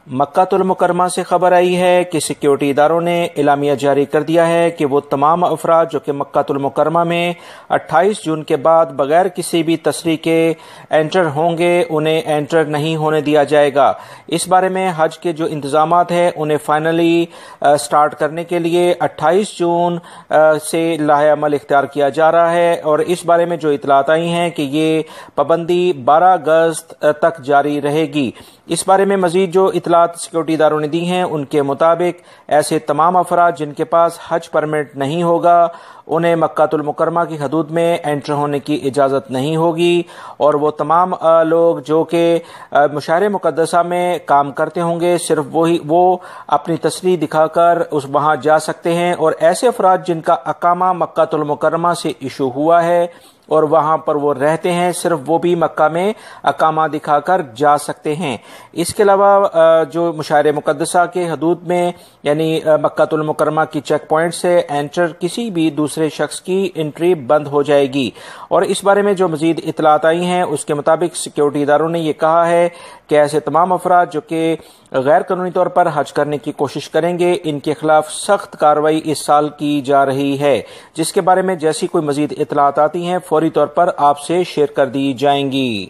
مکہ المکرمہ سے خبر آئی ہے کہ سیکیورٹی اداروں نے اعلامیہ جاری کر دیا ہے کہ وہ تمام افراد جو کہ مکہ المکرمہ میں 28 جون کے بعد بغیر کسی بھی تصریح کے انٹر ہوں گے انہیں انٹر نہیں ہونے دیا جائے گا۔ اس بارے میں حج کے جو انتظامات ہیں انہیں فائنلی سٹارٹ کرنے کے لیے 28 جون سے لاہ عمل اختیار کیا جا رہا ہے، اور اس بارے میں جو اطلاعات آئی ہیں کہ یہ پابندی 12 اگست تک جاری رہے گی۔ اس بارے میں مزید جو اطلاعات سیکورٹی اداروں نے دی ہیں ان کے مطابق ایسے تمام افراد جن کے پاس حج پرمٹ نہیں ہوگا انہیں مکہ المکرمہ کی حدود میں انٹر ہونے کی اجازت نہیں ہوگی، اور وہ تمام لوگ جو کہ مشاعر مقدسہ میں کام کرتے ہوں گے صرف وہ اپنی تصریح دکھا کر وہاں جا سکتے ہیں، اور ایسے افراد جن کا اقامہ مکہ المکرمہ سے ایشو ہوا ہے اور وہاں پر وہ رہتے ہیں صرف وہ بھی مکہ میں اقامہ دکھا کر جا سکتے ہیں۔ اس کے علاوہ جو مشاعر مقدسہ کے حدود میں یعنی مکہ المکرمہ کی چیک پوائنٹ سے انٹر کسی بھی دوسرے شخص کی انٹری بند ہو جائے گی، اور اس بارے میں جو مزید اطلاعات آئی ہیں اس کے مطابق سیکیورٹی اداروں نے یہ کہا ہے کہ ایسے تمام افراد جو کہ غیر قانونی طور پر حج کرنے کی کوشش کریں گے ان کے خلاف سخت کارروائی اس سال کی جا رہی ہے، جس کے بارے میں جیسی کوئی مزید اطلاعات آتی ہیں فوری طور پر آپ سے شیئر کر دی جائیں گی۔